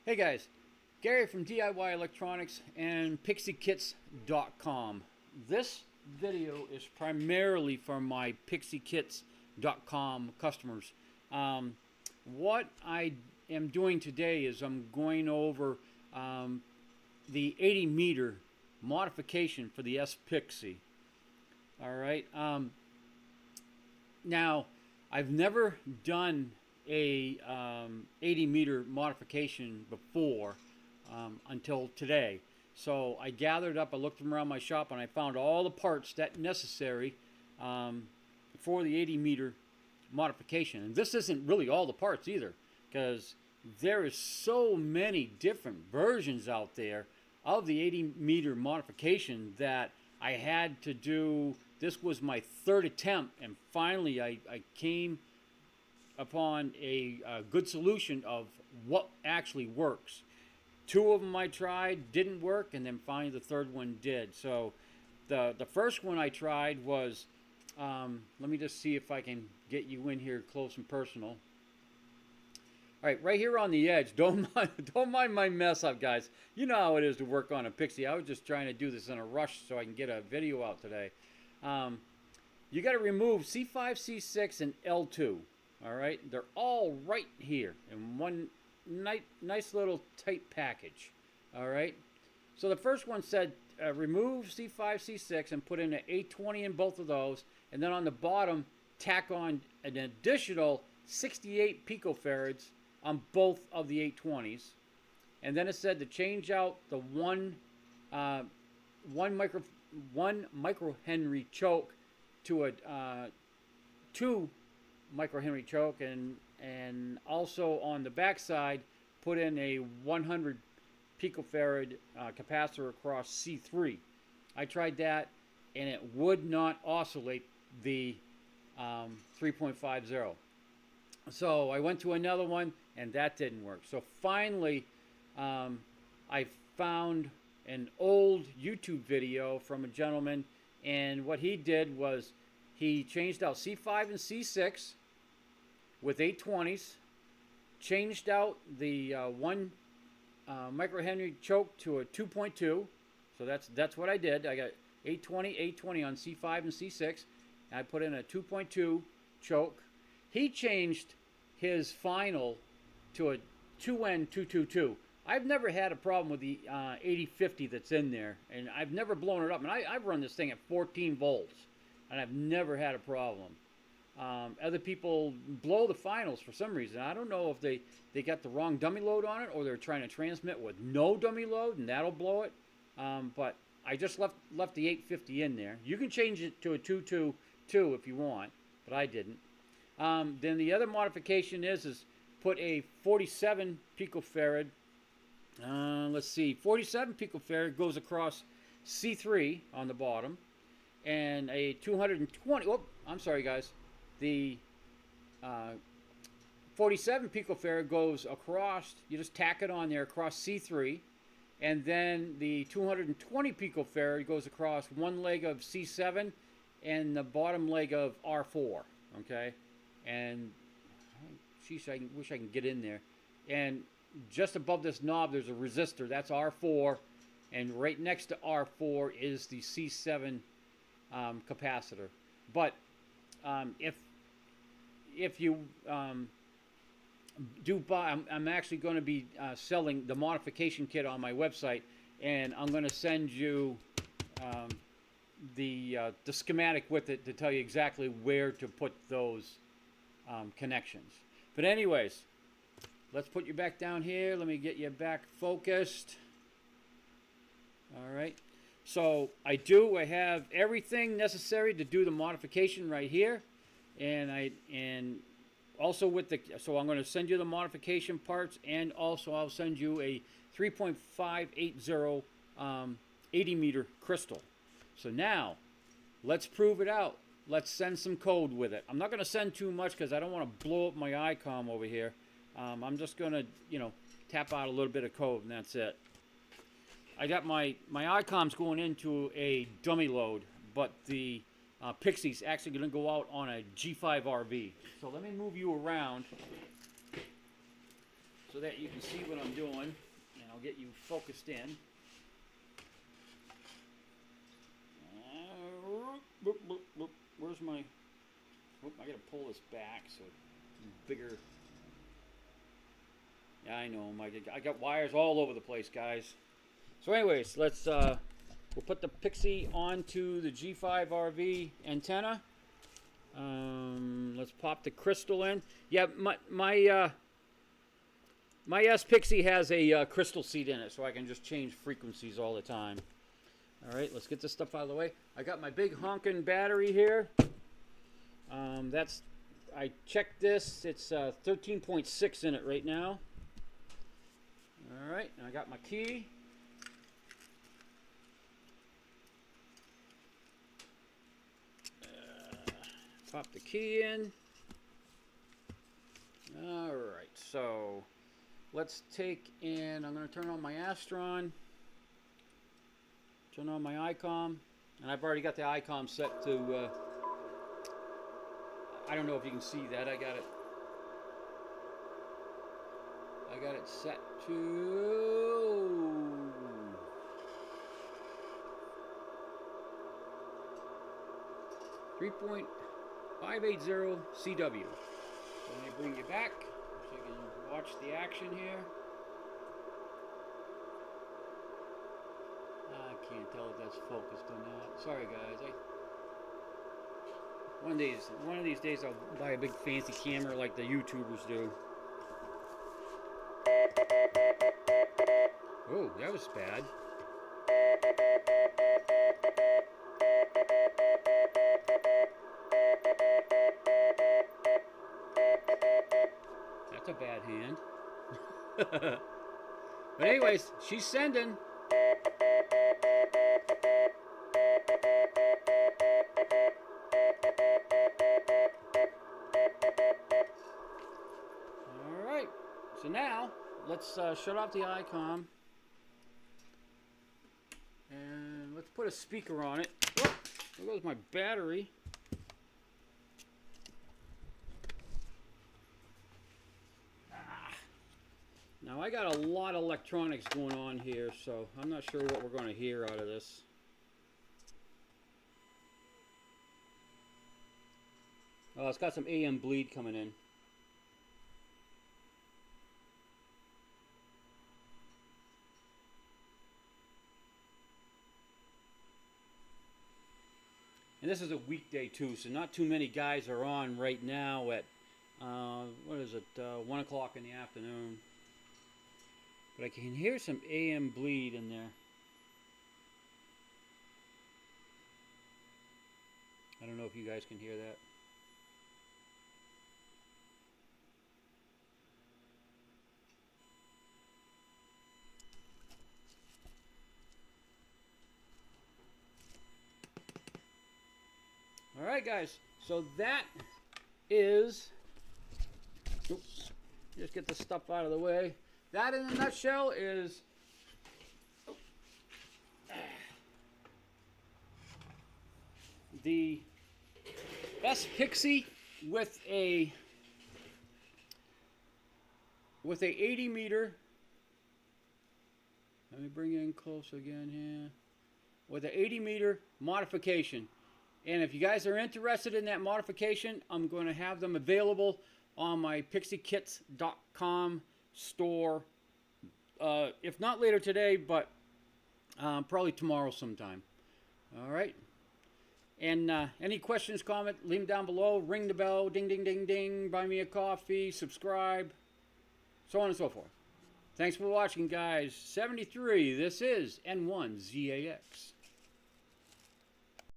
Hey guys, Gary from DIY Electronics and PIXIEKits.com. This video is primarily for my PIXIEKits.com customers. What I am doing today is I'm going over the 80 meter modification for the S-PIXIE. Alright, now I've never done a 80 meter modification before until today. So I gathered up, I looked around my shop, and I found all the parts that necessary for the 80 meter modification. And this isn't really all the parts either, because there is so many different versions out there of the 80 meter modification that I had to do. This was my third attempt, and finally I came upon a good solution of what actually works. Two of them I tried, didn't work, and then finally the third one did. So the first one I tried was, let me just see if I can get you in here close and personal. Alright, right here on the edge, don't mind my mess up, guys. You know how it is to work on a Pixie. I was just trying to do this in a rush so I can get a video out today. You got to remove C5, C6, and L2. Alright, they're all right here in one nice little tight package. Alright, so the first one said remove C5, C6 and put in an 820 in both of those, and then on the bottom tack on an additional 68 picofarads on both of the 820s. And then it said to change out the one microhenry choke to a 2 microhenry choke, and also on the back side put in a 100 picofarad capacitor across C3. I tried that and it would not oscillate the 3.50. So I went to another one and that didn't work. So finally I found an old YouTube video from a gentleman, and what he did was he changed out C5 and C6 with 820s, changed out the 1 microhenry choke to a 2.2. So that's what I did. I got 820 on C5 and C6, and I put in a 2.2 choke. He changed his final to a 2N222. I've never had a problem with the 8050 that's in there, and I've never blown it up. And I've run this thing at 14 volts, and I've never had a problem. Other people blow the finals for some reason. I don't know if they got the wrong dummy load on it, or they're trying to transmit with no dummy load and that'll blow it. But I just left the 850 in there. You can change it to a 222 if you want, but I didn't. Then the other modification is put a 47 picofarad. Let's see, 47 picofarad goes across C3 on the bottom, and a 220. Oh, I'm sorry, guys. The 47 picofarad goes across, you just tack it on there across C3, and then the 220 picofarad goes across one leg of C7 and the bottom leg of R4, okay? And, sheesh, I wish I can get in there. And just above this knob there's a resistor, that's R4, and right next to R4 is the C7 capacitor. But if you do buy, I'm actually going to be selling the modification kit on my website, and I'm going to send you the schematic with it to tell you exactly where to put those connections. But anyways, let's put you back down here. Let me get you back focused. Alright, so I have everything necessary to do the modification right here, and also with the, so I'm going to send you the modification parts, and also I'll send you a 3.580 80 meter crystal. So now let's prove it out. Let's send some code with it. I'm not going to send too much because I don't want to blow up my ICOM over here. I'm just going to, tap out a little bit of code, and that's it. I got my ICOMs going into a dummy load, but the Pixie's actually going to go out on a G5 RV. So let me move you around so that you can see what I'm doing, and I'll get you focused in. Where's my... Whoop, I gotta pull this back so it's bigger. Yeah, I know. I got wires all over the place, guys. So anyways, let's we'll put the Pixie onto the G5 RV antenna. Let's pop the crystal in. Yeah, my S-PIXIE has a crystal seat in it, so I can just change frequencies all the time. All right, let's get this stuff out of the way. I got my big honking battery here. I checked this. It's 13.6 in it right now. All right, and I got my key. Pop the key in. All right, so let's take in, I'm going to turn on my Astron, turn on my ICOM, and I've already got the ICOM set to, I don't know if you can see that, I got it set to 3.580 CW. So let me bring you back so you can watch the action here. I can't tell if that's focused or not. Sorry guys. One of these days I'll buy a big fancy camera like the YouTubers do. Oh, that was bad. That's a bad hand. But anyways, she's sending. Alright, so now let's shut off the ICOM and let's put a speaker on it. Oh, there goes my battery. Now I got a lot of electronics going on here, so I'm not sure what we're going to hear out of this. Oh, it's got some AM bleed coming in. And this is a weekday too, so not too many guys are on right now at, what is it, 1 o'clock in the afternoon. But I can hear some AM bleed in there. I don't know if you guys can hear that. All right, guys. So that is... Oops. Just get the stuff out of the way. That, in a nutshell, is the S-PIXIE with a 80 meter. Let me bring it in close again here. With an 80 meter modification. And if you guys are interested in that modification, I'm going to have them available on my PIXIEKits.com store, if not later today, but probably tomorrow sometime. All right. And any questions, comment, leave them down below. Ring the bell, ding, ding, ding, ding. Buy me a coffee, subscribe, so on and so forth. Thanks for watching, guys. 73. This is N1ZAX.